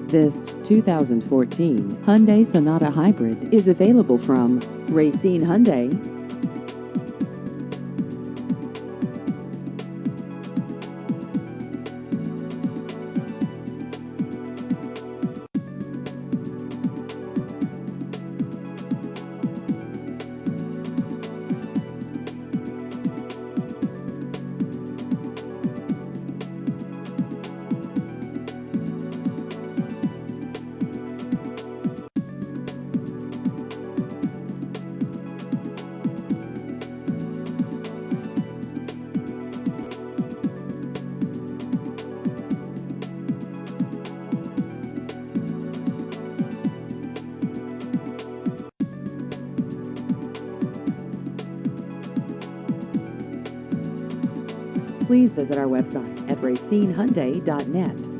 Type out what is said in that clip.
This 2014 Hyundai Sonata Hybrid is available from Racine Hyundai. Please visit our website at racinehyundai.net.